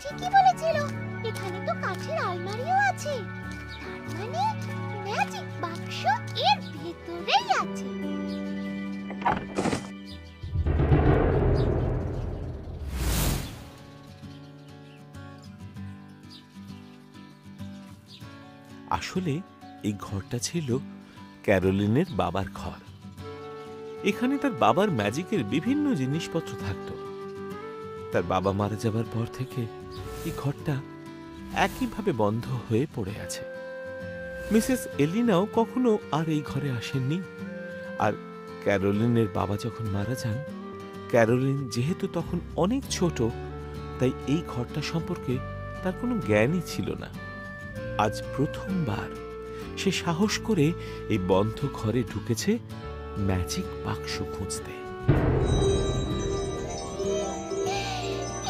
ঠিকই বলেছিল, এখানে তো কাঠের আলমারিও আছে। তার মানে ম্যাজিক বাক্স এর ভেতরেই আছে। আসলে এই ঘরটা ছিল ক্যারোলিনের বাবার ঘর। এখানে তার বাবার ম্যাজিকের বিভিন্ন জিনিসপত্র থাকত। তার বাবা মারা যাবার পর থেকে এই ঘরটা একইভাবে বন্ধ হয়ে পড়ে আছে। মিসেস এলিনাও কখনো আর এই ঘরে আসেননি। আর ক্যারোলিনের বাবা যখন মারা যান, ক্যারোলিন যেহেতু তখন অনেক ছোট, তাই এই ঘরটা সম্পর্কে তার কোনো জ্ঞানই ছিল না। আজ প্রথমবার সে সাহস করে এই বন্ধ ঘরে ঢুকেছে ম্যাজিক বাক্স খুঁজতে।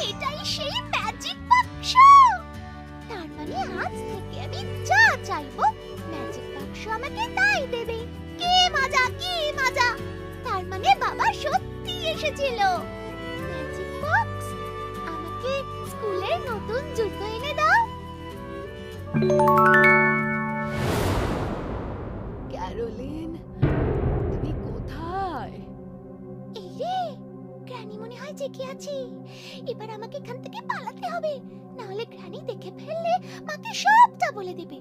এটাই সেই ম্যাজিক বাক্স। তার মানে আজ থেকে আমি যা চাইবো ম্যাজিক বাক্স আমাকে তাই দেবে। কি মজা, কি মজা! তার মানে বাবা সত্যি এসেছিল। ম্যাজিক বক্স, আমাকে স্কুলের নতুন জুতো এনে দাও। ক্যারোলিন, তুমি কোথায়? এই রে, গ্র্যানি মনে হয় জেগে আছে। এবার আমাকে এখান থেকে পালাতে হবে, না হলে গ্র্যানি দেখে ফেললে মাকে সবটা বলে দেবে।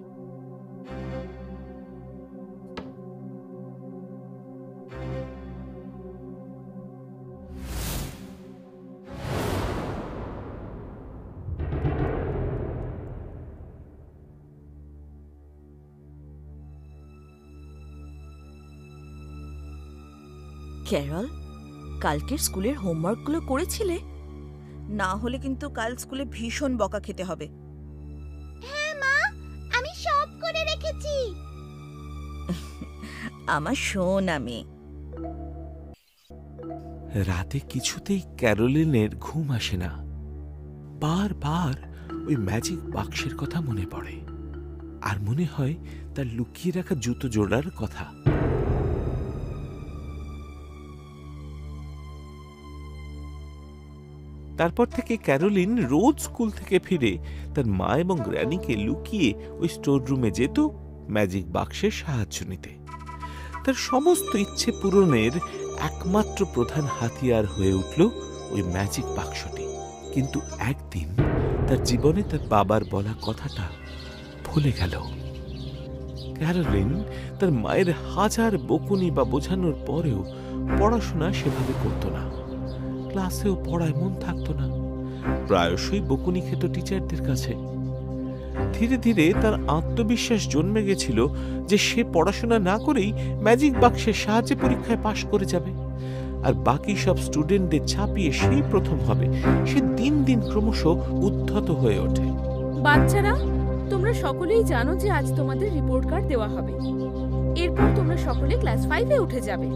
ক্যারল, কালকের স্কুলের হোমওয়ার্কগুলো করেছিলে? না হলে কিন্তু কাল স্কুলে ভীষণ বকা খেতে হবে। হ্যাঁ মা, আমি সব করে রেখেছি। আমার সোনা মেয়ে। রাতে কিছুতেই ক্যারোলিনের ঘুম আসে না। বারবার ওই ম্যাজিক বাক্সের কথা মনে পড়ে, আর মনে হয় তার লুকিয়ে রাখা জুতো জোড়ার কথা। তারপর থেকে ক্যারোলিন রোজ স্কুল থেকে ফিরে তার মা এবং গ্র্যানিকে লুকিয়ে ওই স্টোর রুমে যেত ম্যাজিক বাক্সের সাহায্য নিতে। তার সমস্ত ইচ্ছে পূরণের একমাত্র প্রধান হাতিয়ার হয়ে উঠল ওই ম্যাজিক বাক্সটি। কিন্তু একদিন তার জীবনে তার বাবার বলা কথাটা ভুলে গেল। ক্যারোলিন তার মায়ের হাজার বকুনি বা বোঝানোর পরেও পড়াশোনা সেভাবে করত না। ক্লাসেও পড়ায় মন থাকতো না, প্রায়শই বকুনি খেত টিচারদের কাছে। ধীরে ধীরে তার আত্মবিশ্বাস জন্মে গেছিল যে সে পড়াশোনা না করেই ম্যাজিক বাক্সের সাহায্যে পরীক্ষায় পাশ করে যাবে, আর বাকি সব স্টুডেন্টদের ছাপিয়ে সেই প্রথম হবে। সে দিন দিন ক্রমশ উদ্ধত হয়ে ওঠে। বাচ্চারা, তোমরা সকলেই জানো যে আজ তোমাদের রিপোর্ট কার্ড দেওয়া হবে। এরপর তোমরা সকলে ক্লাস 5-এ উঠে যাবে।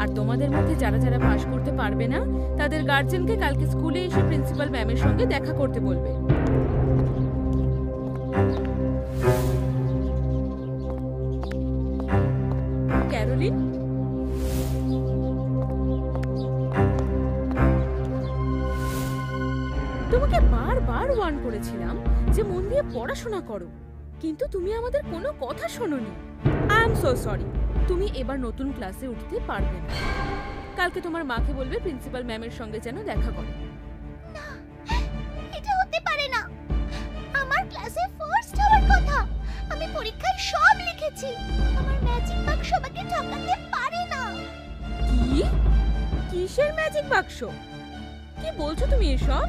আর তোমাদের মধ্যে যারা যারা পাস করতে পারবে না, তাদের গার্জেনকে কালকে স্কুলে এসে প্রিন্সিপাল ম্যামের সঙ্গে দেখা করতে বলবে। ক্যারোলিন, তোমাকে বারবার ওয়ার্ন করেছিলাম যে মন দিয়ে পড়াশোনা করো, কিন্তু তুমি আমাদের কোনো কথা শোনোনি। I am so sorry. তুমি এবার নতুন ক্লাসে উঠতে পারবে না। কালকে তোমার মাকে বলবে প্রিন্সিপাল ম্যামের সঙ্গে যেন দেখা করে। না, এটা হতে পারে না। আমার ক্লাসে ফার্স্ট হওয়ার কথা। আমি পরীক্ষায় সব লিখেছি। আমার ম্যাজিক বাক্স আমাকে ঠকাতে পারে না। কি? কিসের ম্যাজিক বাক্স? কি বলছো তুমি এসব?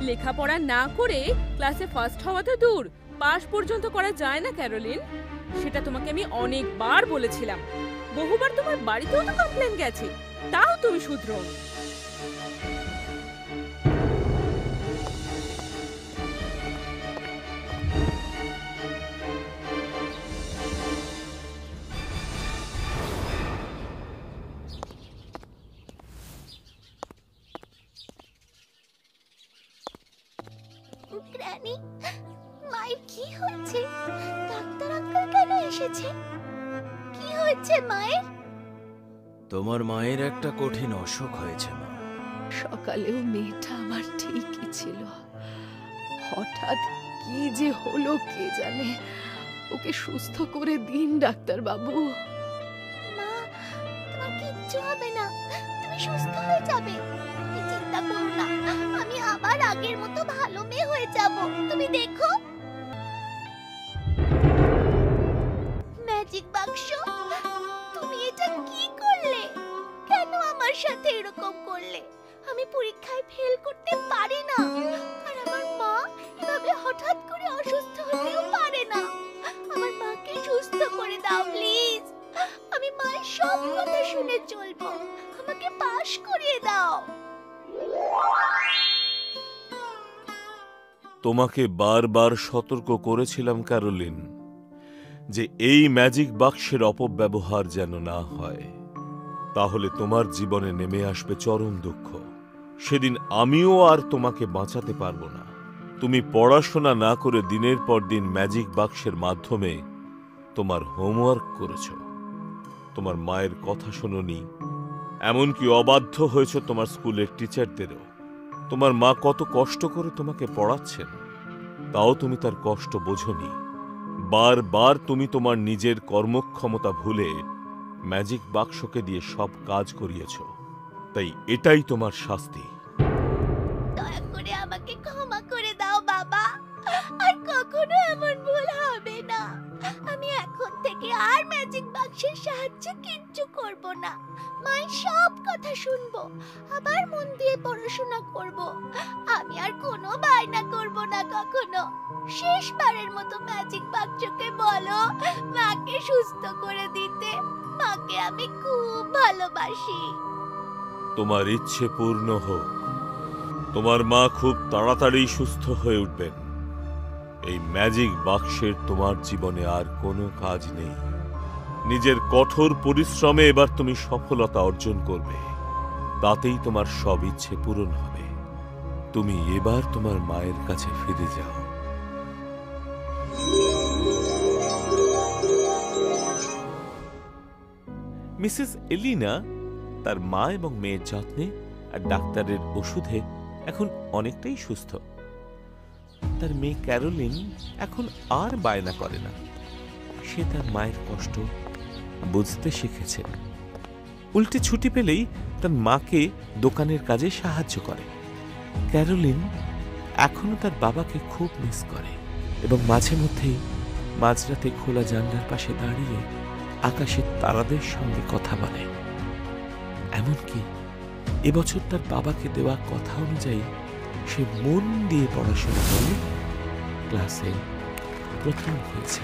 লেখাপড়া না করে ক্লাসে ফার্স্ট হওয়া তো দূর, পাস পর্যন্ত করা যায় না ক্যারোলিন। সেটা তোমাকে আমি অনেকবার বলেছিলাম। বহুবার তোমার বাড়িতেও তো কমপ্লেন গেছে, তাও তুমি শুধরো। গ্র্যানি, মায়ের কি হয়েছে? ডাক্তার আঙ্কেল কেন এসেছে? কি হয়েছে মায়ের? তোমার মায়ের একটা কঠিন অসুখ হয়েছে মা। সকালেও মেয়েটা আমার ঠিকই ছিল, হঠাৎ কি যে হলো কে জানে। ওকে সুস্থ করে দিন ডাক্তার বাবু। মা, তোমার কিচ্ছু হবে না, তুমি সুস্থ হয়ে যাবে। তুমি চিন্তা করো না, আমি আবার আগের মতো ভালো মেয়ে হয়ে যাব, তুমি দেখো। ম্যাজিক বাক্স, তুমি এটা কি করলে? কেন আমার সাথে এরকম করলে? আমি পরীক্ষায় ফেল করতে পারি না, আর আমার মা এভাবে হঠাৎ করে অসুস্থ হতেও পারে না। আমার মাকে সুস্থ করে দাও প্লিজ। আমি মায়ের সব কথা শুনে চলবো, আমাকে পাশ করিয়ে দাও। তোমাকে বারবার সতর্ক করেছিলাম ক্যারোলিন, যে এই ম্যাজিক বাক্সের অপব্যবহার যেন না হয়, তাহলে তোমার জীবনে নেমে আসবে চরম দুঃখ। সেদিন আমিও আর তোমাকে বাঁচাতে পারবো না। তুমি পড়াশোনা না করে দিনের পর দিন ম্যাজিক বাক্সের মাধ্যমে তোমার হোমওয়ার্ক করেছ, তোমার মায়ের কথা শোনোনি, এমনকি অবাধ্য হয়েছ তোমার স্কুলের টিচারদেরও। তোমার মা কত কষ্ট করে তোমাকে পড়াচ্ছেন, তাও তুমি তার কষ্ট বোঝনি। বারবার তুমি তোমার নিজের কর্মক্ষমতা ভুলে ম্যাজিক বাক্সকে দিয়ে সব কাজ করিয়েছ, তাই এটাই তোমার শাস্তি। দয়া করে আমাকে ক্ষমা করে দাও বাবা, আর কখনো এমন ভুল হবে না। আমি এখন থেকে আর ম্যাজিক বাক্সের সাহায্যে কিচ্ছু করব না। মায়ের সব কথা শুনবো, আবার মন দিয়ে পড়াশোনা করব। আমি আর কোনো বায়না করব না কখনো। শেষবারের মতো ম্যাজিক বাক্সকে বলো মাকে সুস্থ করে দিতে। মাকে আমি খুব ভালোবাসি। তোমার ইচ্ছে পূর্ণ হোক। তোমার মা খুব তাড়াতাড়ি সুস্থ হয়ে উঠবেন। এই ম্যাজিক বাক্সের তোমার জীবনে আর কোনো কাজ নেই। নিজের কঠোর পরিশ্রমে এবার তুমি সফলতা অর্জন করবে, তাতেই তোমার সব ইচ্ছে পূরণ হবে। তুমি এবার তোমার মায়ের কাছে ফিরে যাও। মিসেস এলিনা তার মা এবং মেয়ের যত্নে আর ডাক্তারের ওষুধে এখন অনেকটাই সুস্থ। তার মেয়ে ক্যারোলিন এখন আর বায়না করে না। সে তার মায়ের কষ্ট বুঝতে শিখেছে। উল্টে ছুটি পেলেই তার মাকে দোকানের কাজে সাহায্য করে। ক্যারোলিন এখনো তার বাবাকে খুব মিস করে এবং মাঝে মধ্যেই মাঝরাতে খোলা জানলার পাশে দাঁড়িয়ে আকাশের তারাদের সঙ্গে কথা বলে। এমনকি এবছর তার বাবাকে দেওয়া কথা অনুযায়ী সে মন দিয়ে পড়াশোনা করে ক্লাসে প্রথম হয়েছে।